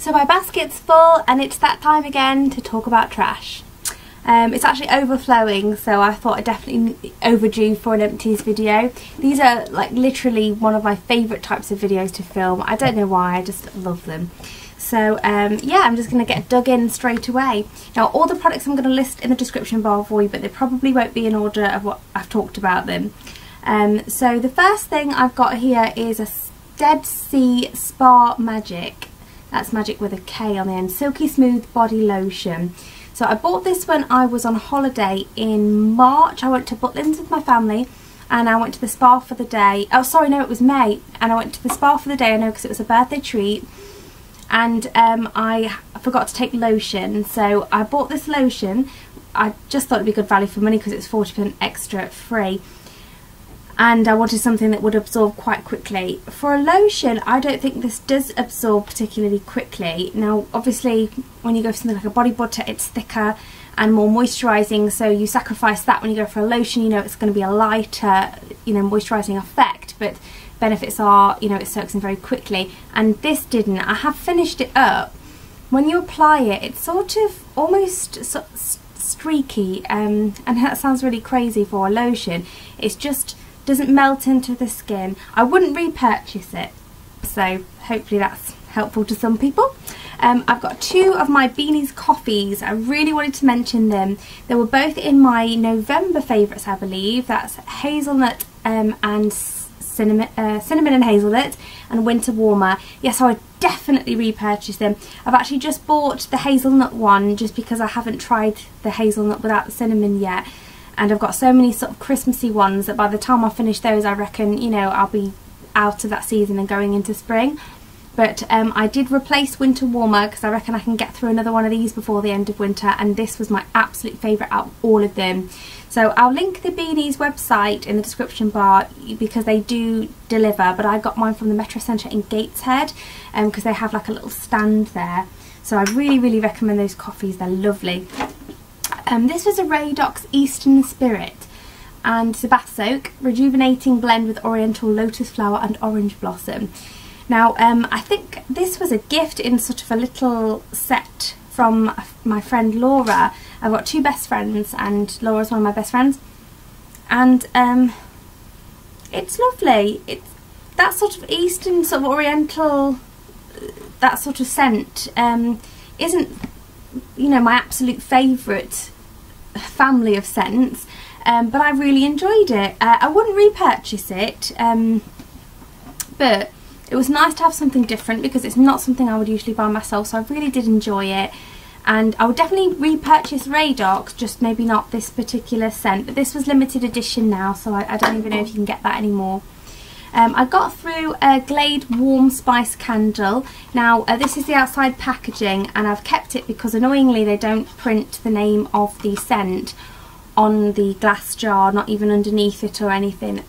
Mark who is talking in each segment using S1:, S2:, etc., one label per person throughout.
S1: So my basket's full and it's that time again to talk about trash. It's actually overflowing, so I thought I definitely overdue for an empties video. These are like literally one of my favourite types of videos to film. I don't know why, I just love them. So yeah, I'm just going to get dug in straight away. Now all the products I'm going to list in the description bar for you, but they probably won't be in order of what I've talked about them. So the first thing I've got here is a Dead Sea Spa Magic. That's magic with a K on the end. Silky Smooth Body Lotion. So I bought this when I was on holiday in March. I went to Butlins with my family and I went to the spa for the day. Oh sorry, no, it was May. And I went to the spa for the day, I know, because it was a birthday treat. And I forgot to take lotion. So I bought this lotion. I just thought it'd be good value for money because it's 40% extra free. And I wanted something that would absorb quite quickly. For a lotion, I don't think this does absorb particularly quickly. Now obviously when you go for something like a body butter, it's thicker and more moisturising, so you sacrifice that. When you go for a lotion, you know it's going to be a lighter, you know, moisturising effect, but benefits are, you know, it soaks in very quickly, and this didn't. I have finished it up. When you apply it, it's sort of almost streaky, and that sounds really crazy for a lotion. It's just doesn't melt into the skin. I wouldn't repurchase it, so hopefully that's helpful to some people. I've got two of my Beanies coffees. I really wanted to mention them. They were both in my November favourites, I believe. That's hazelnut and cinnamon and hazelnut, and winter warmer. Yes, I would definitely repurchase them. I've actually just bought the hazelnut one just because I haven't tried the hazelnut without the cinnamon yet. And I've got so many sort of Christmassy ones that by the time I finish those, I reckon, you know, I'll be out of that season and going into spring. But I did replace winter warmer because I reckon I can get through another one of these before the end of winter, and this was my absolute favourite out of all of them. So I'll link the Beanies website in the description bar because they do deliver, but I got mine from the Metro Centre in Gateshead because they have like a little stand there. So I really recommend those coffees, they're lovely. This was a Radox Eastern Spirit, and it's a bath soak, rejuvenating blend with oriental lotus flower and orange blossom. Now I think this was a gift in sort of a little set from my friend Laura. I've got two best friends and Laura's one of my best friends, and it's lovely. It's that sort of Eastern, sort of oriental, that sort of scent isn't, you know, my absolute favourite family of scents, but I really enjoyed it. I wouldn't repurchase it, but it was nice to have something different because it's not something I would usually buy myself, so I really did enjoy it. And I would definitely repurchase Radox, just maybe not this particular scent, but this was limited edition now, so I don't even know if you can get that anymore. I got through a Glade Warm Spice candle. Now this is the outside packaging, and I've kept it because annoyingly they don't print the name of the scent on the glass jar, not even underneath it or anything.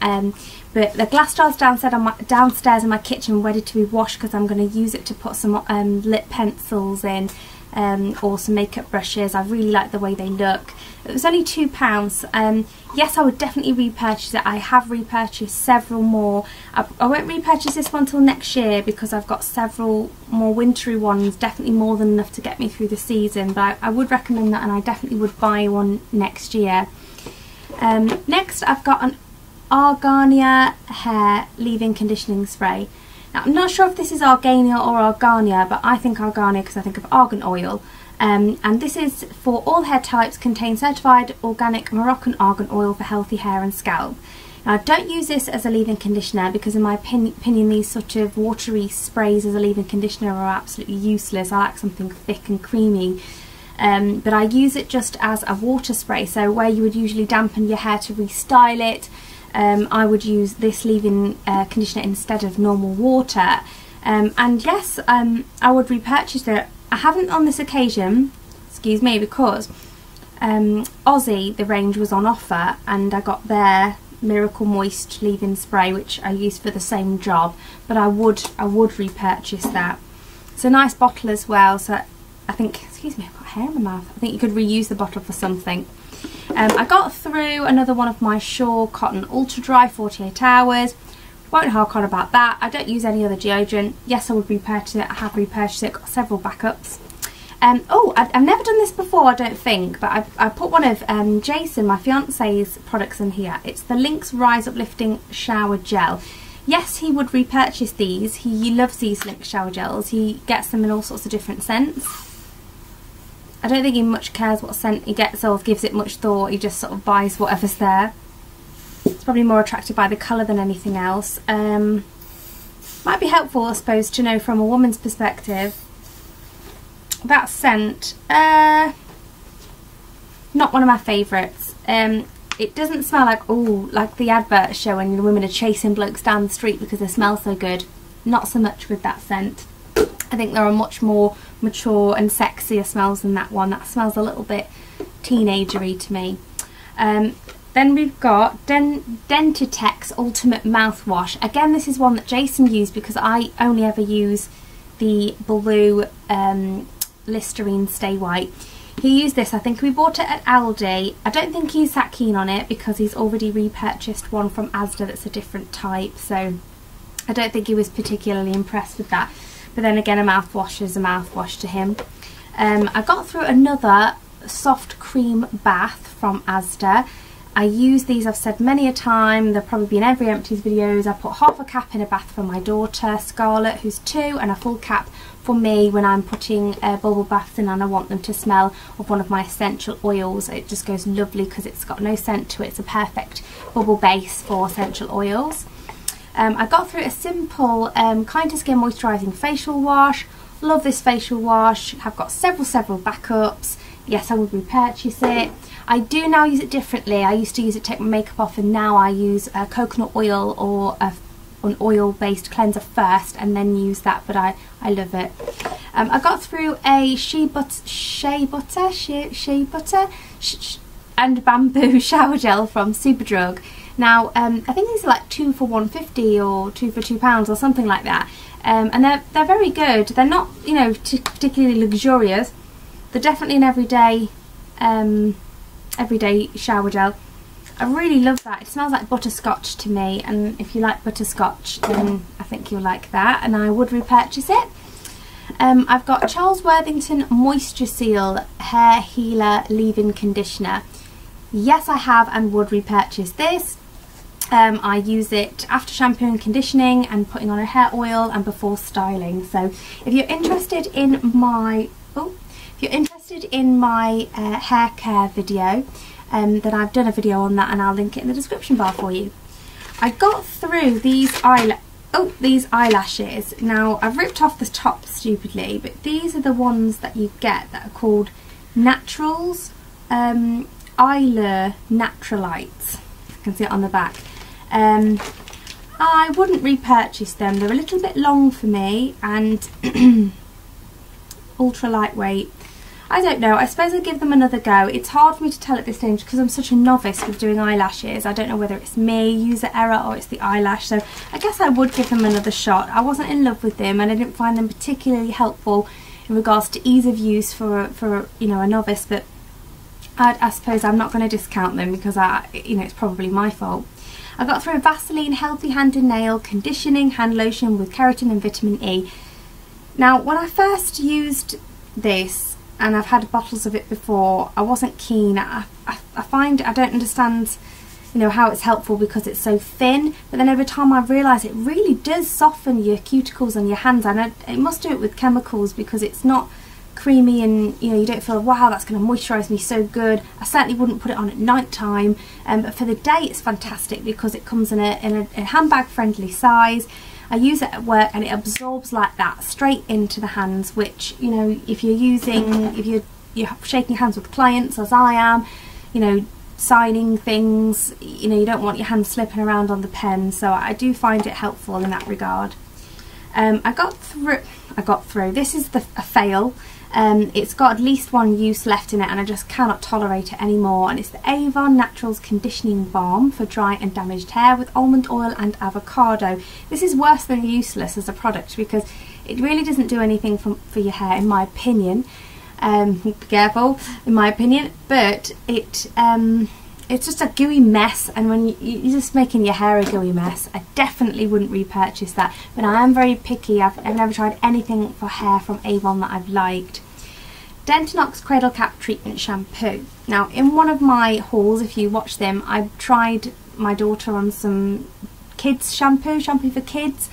S1: But the glass jar's downstairs in my kitchen ready to be washed because I'm going to use it to put some lip pencils in, or some makeup brushes. I really like the way they look. It was only £2. Yes, I would definitely repurchase it. I have repurchased several more. I won't repurchase this one till next year because I've got several more wintry ones, definitely more than enough to get me through the season, but I would recommend that, and I definitely would buy one next year. Next I've got an Argania hair leave-in conditioning spray. Now I'm not sure if this is argania or argania, but I think argania because I think of argan oil. And this is for all hair types, contains certified organic Moroccan argan oil for healthy hair and scalp. Now I don't use this as a leave-in conditioner because in my opinion these sort of watery sprays as a leave-in conditioner are absolutely useless. I like something thick and creamy. But I use it just as a water spray, so where you would usually dampen your hair to restyle it, I would use this leave-in conditioner instead of normal water. And yes, I would repurchase it. I haven't on this occasion, excuse me, because Aussie, the range was on offer and I got their Miracle Moist leave-in spray, which I used for the same job, but I would repurchase that. It's a nice bottle as well, so I think, excuse me, I've got hair in my mouth. I think you could reuse the bottle for something. I got through another one of my SHEA Cotton Ultra Dry 48 hours. Won't hark on about that. I don't use any other deodorant. Yes, I would repurchase it. I have repurchased it. Got several backups. Oh, I've never done this before, I don't think, but I put one of Jason, my fiance's products in here. It's the LYNX Rise Uplifting Shower Gel. Yes, he would repurchase these. He loves these LYNX shower gels. He gets them in all sorts of different scents. I don't think he much cares what scent he gets or gives it much thought. He just sort of buys whatever's there. It's probably more attracted by the colour than anything else. Might be helpful, I suppose, to know from a woman's perspective. That scent, not one of my favourites. It doesn't smell like, oh, like the adverts showing the women are chasing blokes down the street because they smell so good. Not so much with that scent. I think there are much more mature and sexier smells than that one. That smells a little bit teenagery to me. Then we've got Dentitex Ultimate Mouthwash. Again, this is one that Jason used because I only ever use the blue Listerine Stay White. He used this, I think we bought it at Aldi. I don't think he's that keen on it because he's already repurchased one from Asda that's a different type, so I don't think he was particularly impressed with that. But then again, a mouthwash is a mouthwash to him. I got through another soft cream bath from Asda. I use these, I've said many a time, they'll probably be in every Empties videos. I put half a cap in a bath for my daughter Scarlett, who's 2, and a full cap for me when I'm putting bubble baths in and I want them to smell of one of my essential oils. It just goes lovely because it's got no scent to it. It's a perfect bubble base for essential oils. I got through a simple Kind to Skin moisturising facial wash. Love this facial wash. I've got several backups. Yes, I would repurchase it. I do now use it differently. I used to use it to take my makeup off, and now I use coconut oil or an oil based cleanser first and then use that, but I love it. I got through a shea butter and bamboo shower gel from Superdrug. Now I think these are like 2 for £1.50 or 2 for £2 or something like that, and they're very good. They're not, you know, particularly luxurious. They're definitely an everyday shower gel. I really love that. It smells like butterscotch to me, and if you like butterscotch then I think you'll like that, and I would repurchase it. I've got Charles Worthington Moisture Seal Hair Healer Leave-In Conditioner. Yes, I have and would repurchase this. I use it after shampoo and conditioning and putting on a hair oil and before styling. So if you're interested in my hair care video, then I've done a video on that and I'll link it in the description bar for you. I got through these eyelashes. Now I've ripped off the top stupidly, but these are the ones that you get that are called Naturals, Eyelure Naturalites. You can see it on the back. I wouldn't repurchase them. They're a little bit long for me and ultra lightweight. I don't know, I suppose I'll give them another go. It's hard for me to tell at this stage because I'm such a novice with doing eyelashes. I don't know whether it's me, user error, or it's the eyelash, so I guess I would give them another shot. I wasn't in love with them and I didn't find them particularly helpful in regards to ease of use for you know, a novice, but I suppose I'm not going to discount them because it's probably my fault. I got through a Vaseline Healthy Hand and Nail Conditioning Hand Lotion with Keratin and Vitamin E. Now, when I first used this, and I've had bottles of it before, I wasn't keen. I find I don't understand, you know, how it's helpful because it's so thin, but then over time I've realised it really does soften your cuticles on your hands, and it must do it with chemicals because it's not creamy and, you know, you don't feel, wow, that's going to moisturise me so good. I certainly wouldn't put it on at night time, but for the day it's fantastic because it comes in a handbag friendly size. I use it at work and it absorbs like that straight into the hands, which, you know, if you're shaking hands with clients as I am, you know, signing things, you know, you don't want your hands slipping around on the pen, so I do find it helpful in that regard. I got through, this is a fail. It's got at least one use left in it and I just cannot tolerate it anymore, and it's the Avon Naturals Conditioning Balm for dry and damaged hair with almond oil and avocado. This is worse than useless as a product because it really doesn't do anything for your hair, in my opinion. Be careful, in my opinion, but it it's just a gooey mess, and when you're just making your hair a gooey mess, I definitely wouldn't repurchase that. But I am very picky. I've never tried anything for hair from Avon that I've liked. Dentinox Cradle Cap Treatment Shampoo. Now, in one of my hauls, if you watch them, I tried my daughter on some kids shampoo for kids.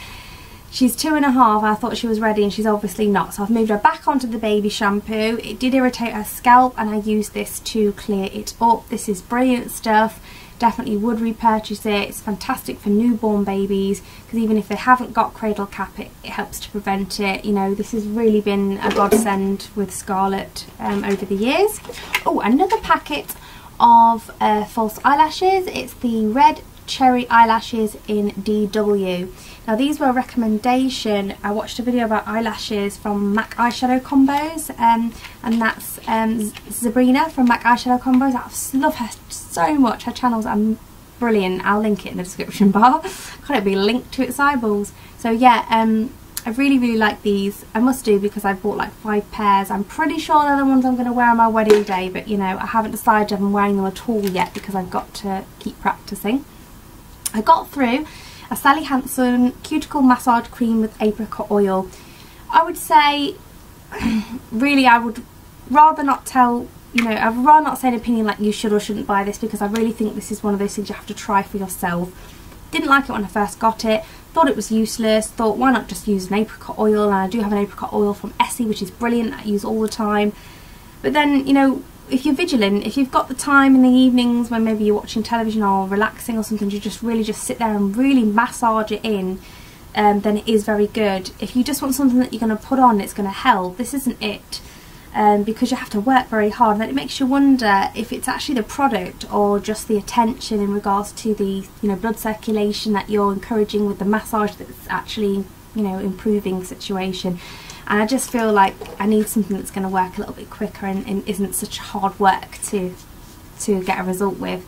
S1: She's 2.5. I thought she was ready, and she's obviously not, so I've moved her back onto the baby shampoo. It did irritate her scalp, and I used this to clear it up. This is brilliant stuff. Definitely would repurchase it. It's fantastic for newborn babies, because even if they haven't got cradle cap, it helps to prevent it. You know, this has really been a godsend with Scarlett over the years. Oh, another packet of false eyelashes. It's the Red Cherry eyelashes in DW. Now, these were a recommendation. I watched a video about eyelashes from MAC Eyeshadow Combos, and that's Sabrina from MAC Eyeshadow Combos. I love her so much. Her channel's brilliant. I'll link it in the description bar. Can't it be linked to its eyeballs? So yeah, I really like these. I must do, because I bought like 5 pairs. I'm pretty sure they're the ones I'm going to wear on my wedding day, but you know, I haven't decided if I'm wearing them at all yet, because I've got to keep practicing. I got through a Sally Hansen cuticle massage cream with apricot oil. I would say, really, I would rather not tell, you know, I'd rather not say an opinion like you should or shouldn't buy this, because I really think this is one of those things you have to try for yourself. Didn't like it when I first got it, thought it was useless, thought why not just use an apricot oil, and I do have an apricot oil from Essie, which is brilliant, I use all the time. But then, you know, if you're vigilant, if you've got the time in the evenings when maybe you're watching television or relaxing or something, to just really just sit there and really massage it in, then it is very good. If you just want something that you're going to put on, it's going to help, this isn't it, because you have to work very hard, and then it makes you wonder if it's actually the product or just the attention in regards to the, you know, blood circulation that you're encouraging with the massage that's actually, you know, improving the situation. And I just feel like I need something that's going to work a little bit quicker and isn't such hard work to get a result with.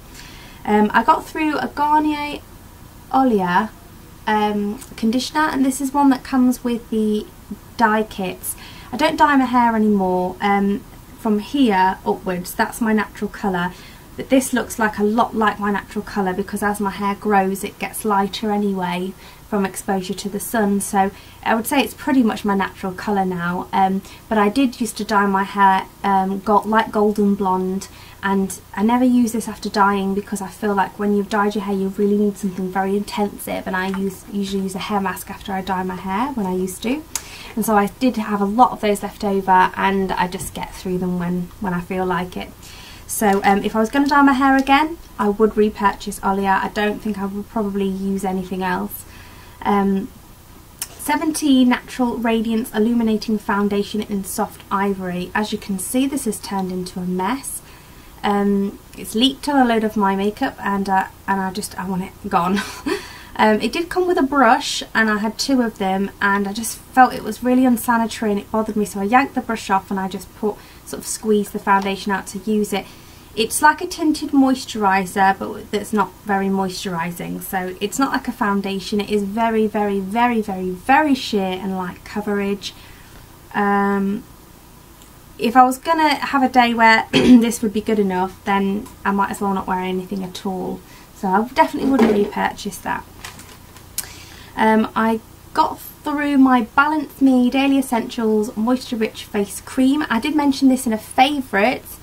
S1: I got through a Garnier Olia conditioner, and this is one that comes with the dye kits. I don't dye my hair anymore. From here upwards, that's my natural colour. But this looks like a lot like my natural colour, because as my hair grows it gets lighter anyway from exposure to the sun, so I would say it's pretty much my natural colour now. But I did used to dye my hair light golden blonde, and I never use this after dyeing, because I feel like when you've dyed your hair you really need something very intensive, and I usually use a hair mask after I dye my hair when I used to, and so I did have a lot of those left over, and I just get through them when I feel like it. So if I was going to dye my hair again, I would repurchase Olia. I don't think I would probably use anything else. 17 Natural Radiance Illuminating Foundation in Soft Ivory. As you can see, this has turned into a mess. It's leaked on a load of my makeup, and I want it gone. It did come with a brush, and I had 2 of them, and I just felt it was really unsanitary and it bothered me, so I yanked the brush off and I just squeezed the foundation out to use it. It's like a tinted moisturiser, but that's not very moisturising, so it's not like a foundation. It is very sheer and light coverage. If I was gonna have a day where this would be good enough, then I might as well not wear anything at all, so I definitely wouldn't repurchase that. I got through my Balance Me Daily Essentials Moisture Rich Face Cream. I did mention this in a favourites.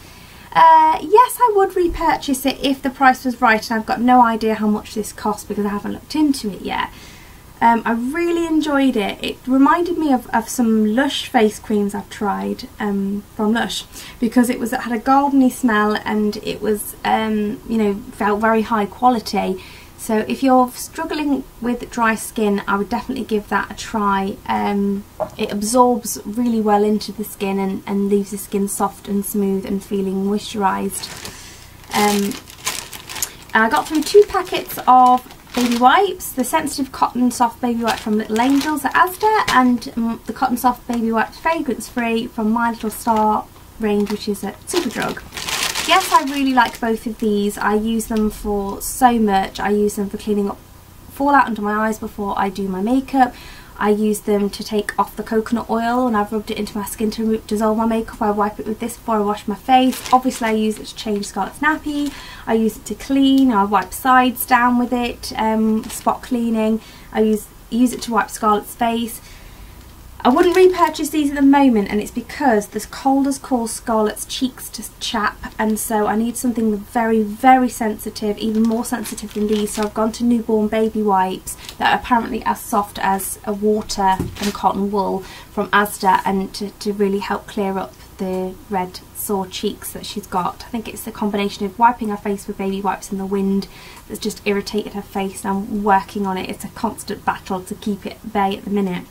S1: Yes, I would repurchase it if the price was right, and I've got no idea how much this costs because I haven't looked into it yet. I really enjoyed it. It reminded me of some Lush face creams I've tried from Lush, because it had a gardeny smell, and it was you know, felt very high quality. So if you're struggling with dry skin, I would definitely give that a try. It absorbs really well into the skin and leaves the skin soft and smooth and feeling moisturised. I got through 2 packets of baby wipes, the Sensitive Cotton Soft Baby Wipe from Little Angels at Asda, and the Cotton Soft Baby Wipes Fragrance Free from My Little Star range, which is at Superdrug. Yes, I really like both of these. I use them for so much. I use them for cleaning up fallout under my eyes before I do my makeup. I use them to take off the coconut oil, and I've rubbed it into my skin to dissolve my makeup. I wipe it with this before I wash my face. Obviously I use it to change Scarlett's nappy, I use it to clean, I wipe sides down with it, spot cleaning. I use it to wipe Scarlett's face. I wouldn't repurchase these at the moment, and it's because the cold has caused Scarlett's cheeks to chap, and so I need something very, very sensitive, even more sensitive than these. So I've gone to newborn baby wipes that are apparently as soft as a water and cotton wool from Asda, and to really help clear up the red sore cheeks that she's got. I think it's the combination of wiping her face with baby wipes and the wind that's just irritated her face, and I'm working on it. It's a constant battle to keep it at bay at the minute.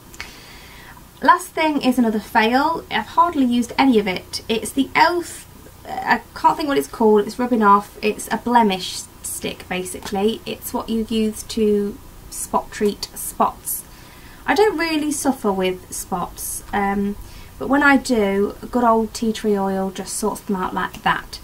S1: Last thing is another fail. I've hardly used any of it. It's the e.l.f. I can't think what it's called. It's rubbing off. It's a blemish stick basically. It's what you use to spot treat spots. I don't really suffer with spots, but when I do, good old tea tree oil just sorts them out like that.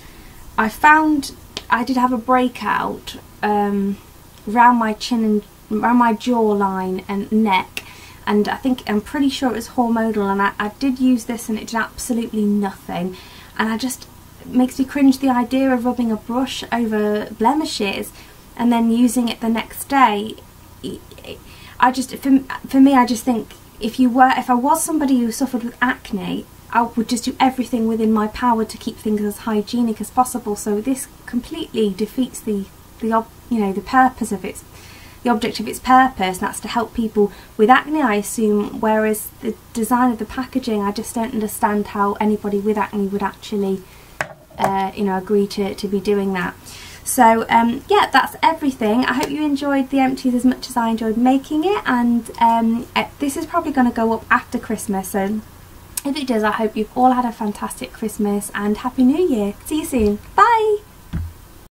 S1: I found I did have a breakout around my chin and around my jawline and neck, and I'm pretty sure it was hormonal, and I did use this and it did absolutely nothing, and it makes me cringe the idea of rubbing a brush over blemishes and then using it the next day. For me, I just think if I was somebody who suffered with acne, I would just do everything within my power to keep things as hygienic as possible. So this completely defeats the purpose of the object of its purpose, and that's to help people with acne, I assume, whereas the design of the packaging, I just don't understand how anybody with acne would actually agree to be doing that. So yeah, that's everything. I hope you enjoyed the empties as much as I enjoyed making it, and this is probably going to go up after Christmas, so if it does, I hope you've all had a fantastic Christmas and Happy New Year. See you soon. Bye!